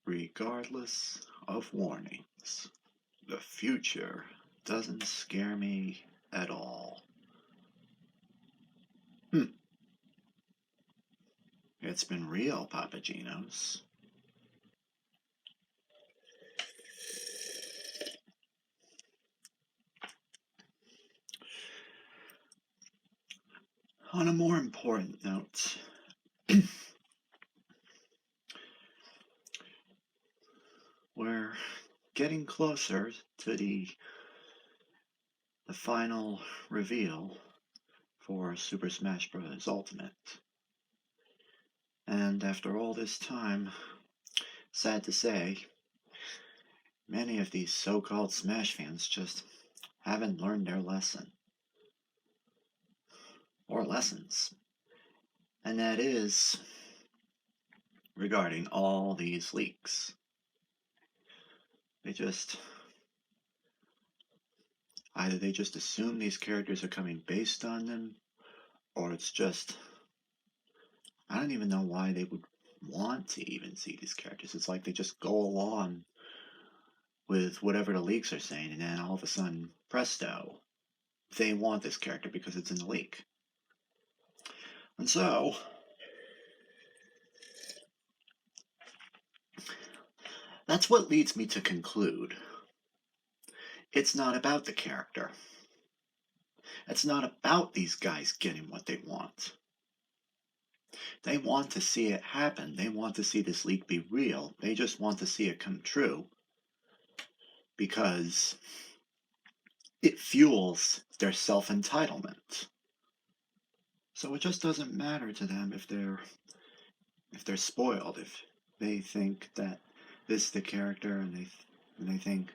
Regardless of warnings, the future doesn't scare me at all. It's been real, Papagenos. On a more important note, we're getting closer to the final reveal for Super Smash Bros. Ultimate. And after all this time, sad to say, many of these so-called Smash fans just haven't learned their lesson. Or lessons. And that is regarding all these leaks. Either they just assume these characters are coming based on them, or it's just, I don't even know why they would want to even see these characters. It's like they just go along with whatever the leaks are saying, and then all of a sudden, presto, they want this character because it's in the leak. And so, that's what leads me to conclude. It's not about the character. It's not about these guys getting what they want. They want to see it happen. They want to see this leak be real. They just want to see it come true because it fuels their self-entitlement. So it just doesn't matter to them if they're spoiled, if they think that this is the character and they think,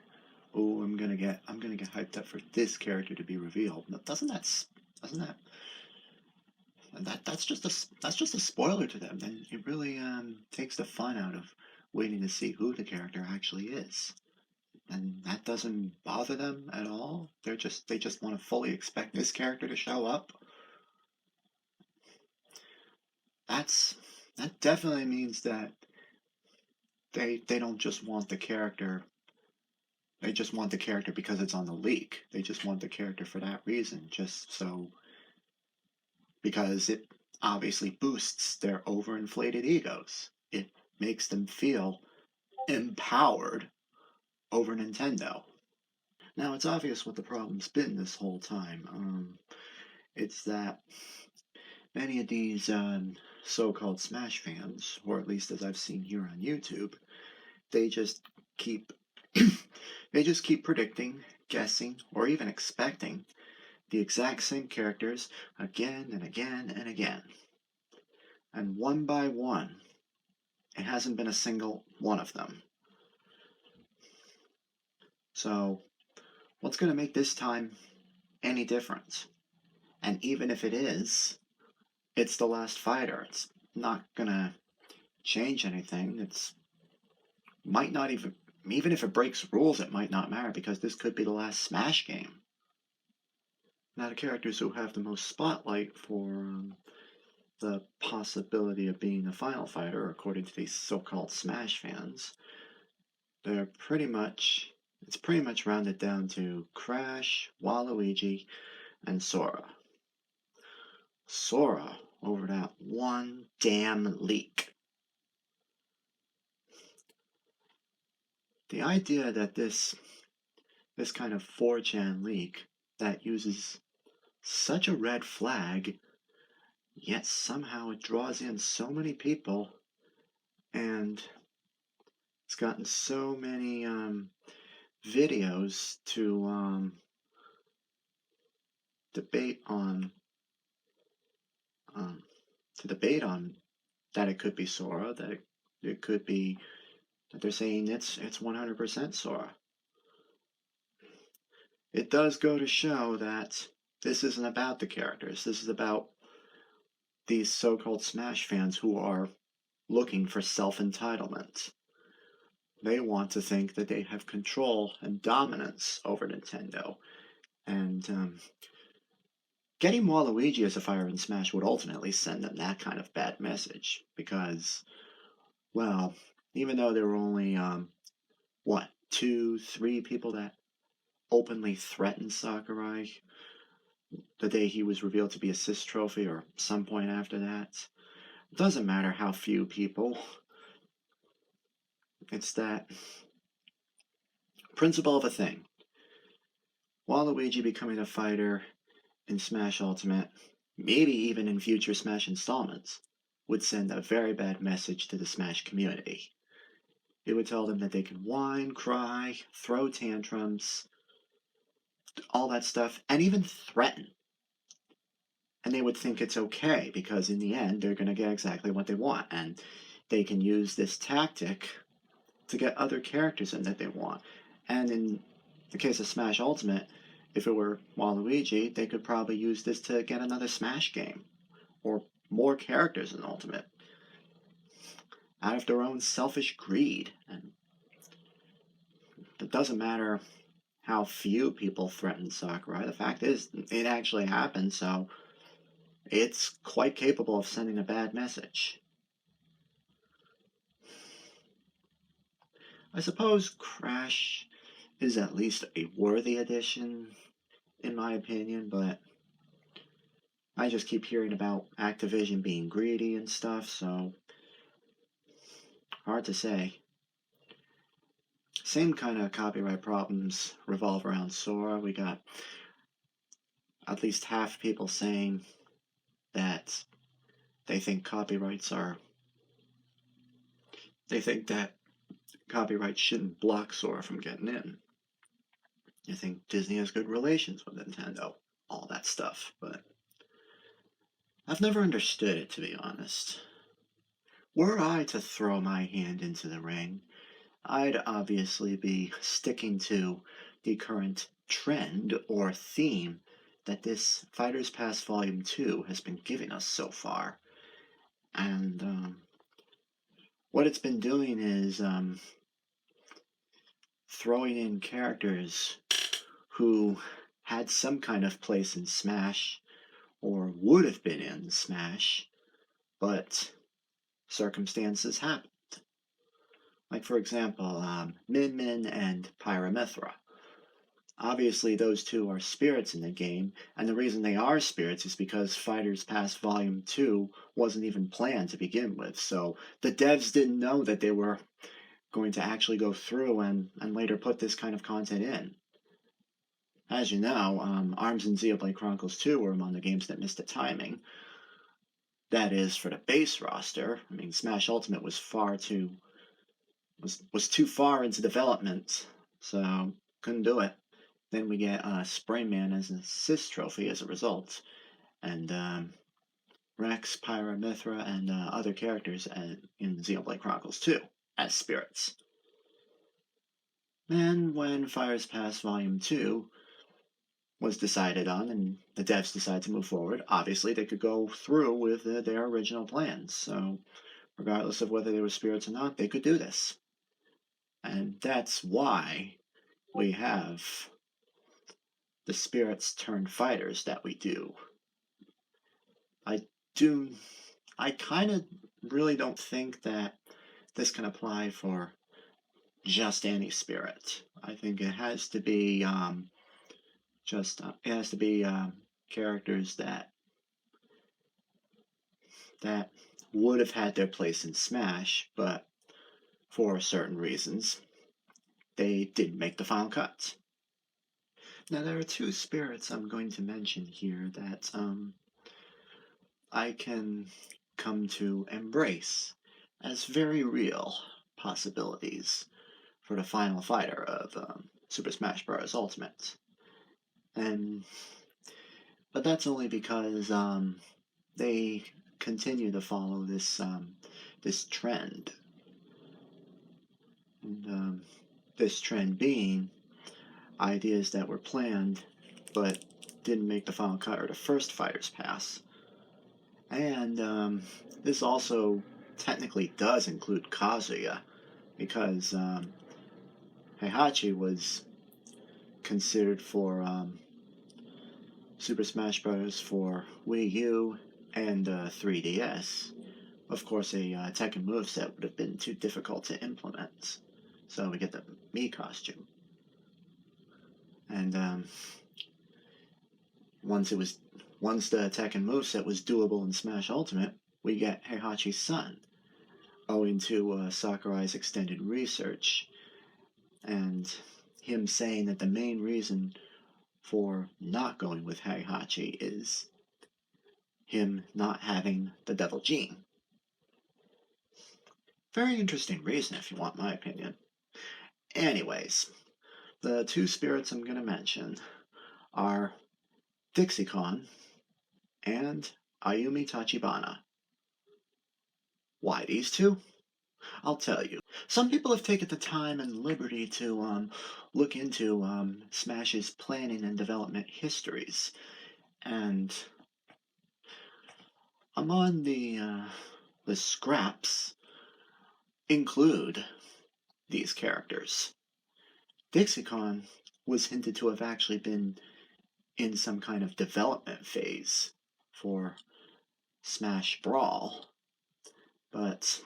oh, I'm gonna get hyped up for this character to be revealed. That's just a spoiler to them. Then it really takes the fun out of waiting to see who the character actually is, and that doesn't bother them at all. They just want to fully expect this character to show up. That definitely means that they don't just want the character. They just want the character because it's on the leak. They just want the character for that reason, because it obviously boosts their overinflated egos. It makes them feel empowered over Nintendo. Now, it's obvious what the problem's been this whole time. It's that many of these so-called Smash fans, or at least as I've seen here on YouTube, they just keep predicting, guessing, or even expecting the exact same characters again and again and again. And one by one, it hasn't been a single one of them. So, what's going to make this time any different? And even if it is, it's the last fighter. It's not going to change anything. It's might not even if it breaks rules, it might not matter because this could be the last Smash game. Now, the characters who have the most spotlight for the possibility of being the final fighter, according to these so-called Smash fans, it's pretty much rounded down to Crash, Waluigi, and Sora. Sora over that one damn leak. The idea that this kind of 4chan leak that uses such a red flag, yet somehow it draws in so many people, and it's gotten so many videos to debate on that it could be Sora, that it could be that they're saying it's 100% Sora. It does go to show that this isn't about the characters. This is about these so-called Smash fans who are looking for self-entitlement. They want to think that they have control and dominance over Nintendo. And getting Waluigi as a fire in Smash would ultimately send them that kind of bad message. Because, well, Even though there were only, what, two, three people that openly threatened Sakurai the day he was revealed to be a Sis trophy or some point after that. It doesn't matter how few people. It's that principle of a thing. Waluigi becoming a fighter in Smash Ultimate, maybe even in future Smash installments, would send a very bad message to the Smash community. It would tell them that they can whine, cry, throw tantrums, all that stuff, and even threaten. And they would think it's okay because in the end they're going to get exactly what they want, and they can use this tactic to get other characters in that they want. And in the case of Smash Ultimate, if it were Waluigi, they could probably use this to get another Smash game or more characters in Ultimate out of their own selfish greed. And it doesn't matter how few people threaten Sakurai. The fact is, it actually happened, so it's quite capable of sending a bad message. I suppose Crash is at least a worthy addition, in my opinion, but I just keep hearing about Activision being greedy and stuff, so hard to say. Same kind of copyright problems revolve around Sora. We got at least half people saying that they think that copyright shouldn't block Sora from getting in. You think Disney has good relations with Nintendo, all that stuff, but I've never understood it, to be honest. Were I to throw my hand into the ring, I'd obviously be sticking to the current trend or theme that this Fighters Pass Volume 2 has been giving us so far. And what it's been doing is throwing in characters who had some kind of place in Smash or would have been in Smash, but circumstances happened. Like, for example, Min Min and Pyramithra. Obviously, those two are spirits in the game, and the reason they are spirits is because Fighters Pass Volume 2 wasn't even planned to begin with, so the devs didn't know that they were going to actually go through and later put this kind of content in. As you know, ARMS and Xenoblade Chronicles 2 were among the games that missed the timing. That is, for the base roster. I mean, Smash Ultimate was too far into development, so couldn't do it. Then we get Sprayman as an assist trophy as a result, and Rex, Pyra, Mithra, and other characters in Xenoblade Chronicles 2 as spirits. Then, when Fighters Pass Volume 2 was decided on and the devs decided to move forward, obviously they could go through with their original plans. So, regardless of whether they were spirits or not, they could do this. And that's why we have the spirits turned fighters that we do. I kind of really don't think that this can apply for just any spirit. I think it has to be characters that would have had their place in Smash, but for certain reasons, they didn't make the final cut. Now, there are two spirits I'm going to mention here that I can come to embrace as very real possibilities for the final fighter of Super Smash Bros. Ultimate. But that's only because they continue to follow this trend. And this trend being ideas that were planned but didn't make the final cut or the first Fighters Pass. And this also technically does include Kazuya, because Heihachi was considered for Super Smash Bros. For Wii U and 3DS, Of course, a Tekken moveset would have been too difficult to implement. So we get the Mii costume. And once the Tekken moveset was doable in Smash Ultimate, we get Heihachi's son, owing to Sakurai's extended research, and him saying that the main reason for not going with Heihachi is him not having the Devil Gene. Very interesting reason, if you want my opinion. Anyways, the two spirits I'm going to mention are Dixie-Con and Ayumi Tachibana. Why these two? I'll tell you. Some people have taken the time and liberty to look into Smash's planning and development histories, and among the scraps include these characters. Dixie-Con was hinted to have actually been in some kind of development phase for Smash Brawl, but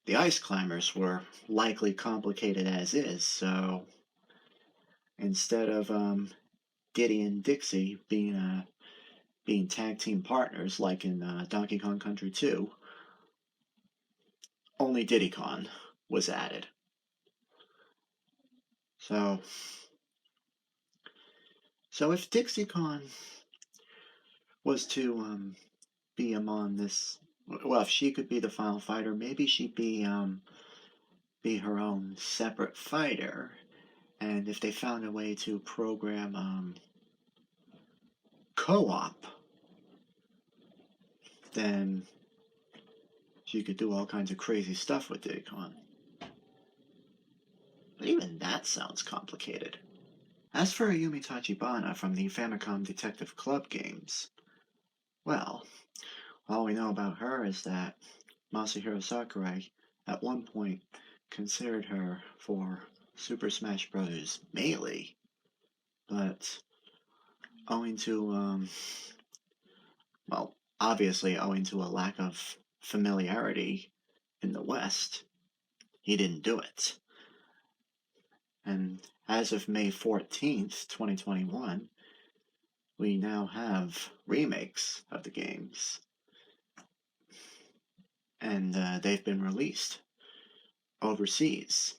the Ice Climbers were likely complicated as is, so instead of Diddy and Dixie being tag team partners like in Donkey Kong Country 2, only Diddy Kong was added. So if Dixie Kong was to be among this, well, if she could be the final fighter, maybe she'd be her own separate fighter. And if they found a way to program co-op, then she could do all kinds of crazy stuff with Diddy Kong. But even that sounds complicated. As for Ayumi Tachibana from the Famicom Detective Club games, well, all we know about her is that Masahiro Sakurai at one point considered her for Super Smash Bros. Melee, but owing to, well, obviously owing to a lack of familiarity in the West, he didn't do it. And as of May 14th, 2021, we now have remakes of the games. And they've been released overseas.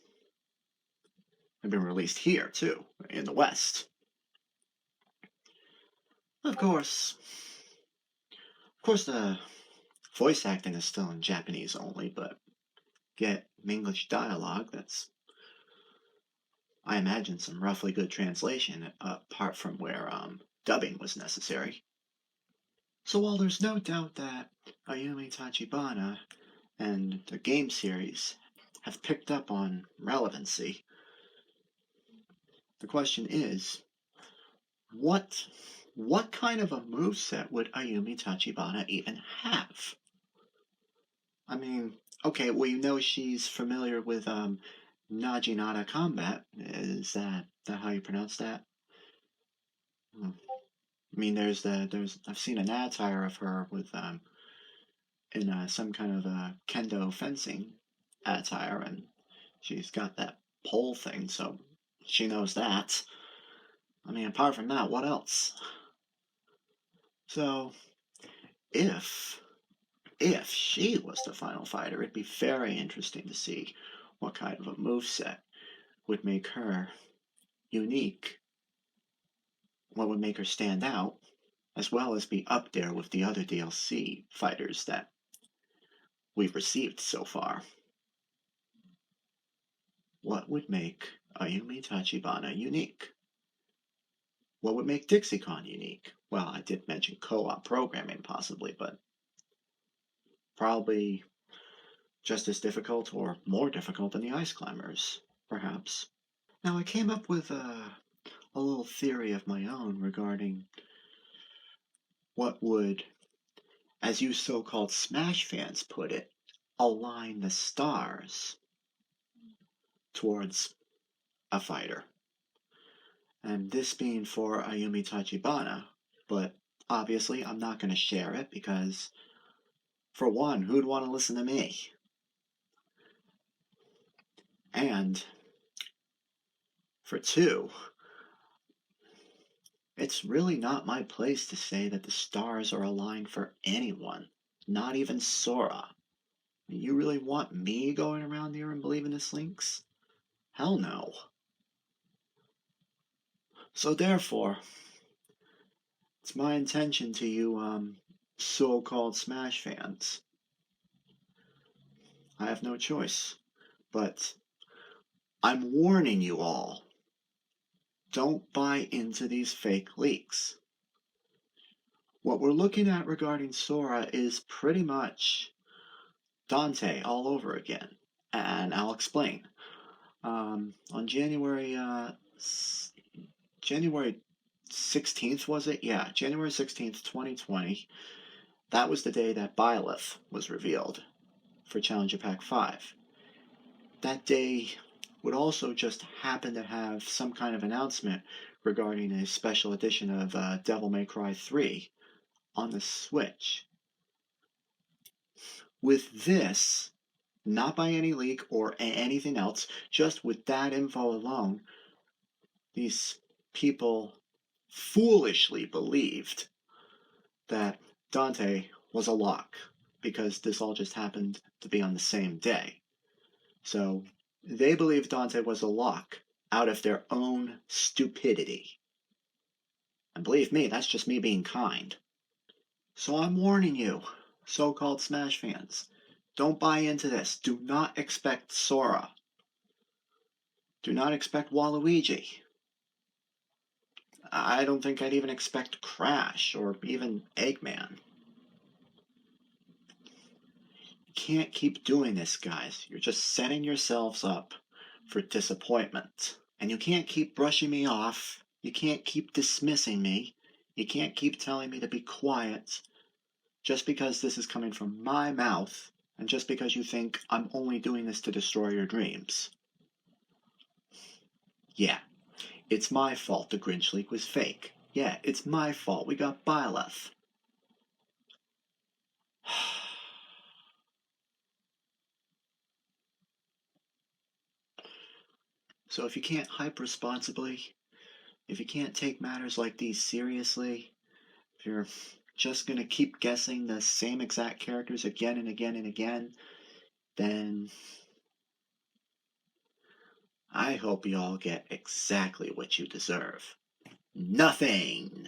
They've been released here, too, in the West. Of course, the voice acting is still in Japanese only, but get English dialogue that's, I imagine, some roughly good translation, apart from where dubbing was necessary. So while there's no doubt that Ayumi Tachibana and the game series have picked up on relevancy, the question is, what kind of a moveset would Ayumi Tachibana even have? I mean, okay, well, you know she's familiar with Najinata combat. Is that how you pronounce that? I mean, I've seen an attire of her with in some kind of kendo fencing attire, and she's got that pole thing, so she knows that. I mean, apart from that, what else? So, if she was the final fighter, it'd be very interesting to see what kind of a moveset would make her unique, what would make her stand out, as well as be up there with the other DLC fighters that we've received so far. What would make Ayumi Tachibana unique? What would make Dixie-Con unique? Well, I did mention co-op programming possibly, but probably just as difficult or more difficult than the Ice Climbers, perhaps. Now, I came up with a little theory of my own regarding what would, as you so-called Smash fans put it, align the stars towards a fighter. And this being for Ayumi Tachibana, but obviously I'm not going to share it because For one, who'd want to listen to me? And for two, it's really not my place to say that the stars are aligned for anyone, not even Sora. You really want me going around here and believing this links? Hell no. So therefore, it's my intention to you, so-called Smash fans. I have no choice. But I'm warning you all. Don't buy into these fake leaks. What we're looking at regarding Sora is pretty much Dante all over again. And I'll explain. On January 16th, was it? Yeah, January 16th, 2020. That was the day that Byleth was revealed for Challenger Pack 5. That day would also just happen to have some kind of announcement regarding a special edition of Devil May Cry 3 on the Switch. With this, not by any leak or anything else, just with that info alone, these people foolishly believed that Dante was a lock because this all just happened to be on the same day. So they believed Dante was a lock out of their own stupidity. And believe me, that's just me being kind. So I'm warning you, so-called Smash fans, don't buy into this. Do not expect Sora. Do not expect Waluigi. I don't think I'd even expect Crash or even Eggman. You can't keep doing this, guys. You're just setting yourselves up for disappointment. And you can't keep brushing me off. You can't keep dismissing me. You can't keep telling me to be quiet just because this is coming from my mouth and just because you think I'm only doing this to destroy your dreams. Yeah, it's my fault the Grinch leak was fake. Yeah, it's my fault we got Byleth. So if you can't hype responsibly, if you can't take matters like these seriously, if you're just gonna keep guessing the same exact characters again and again and again, then I hope you all get exactly what you deserve. Nothing!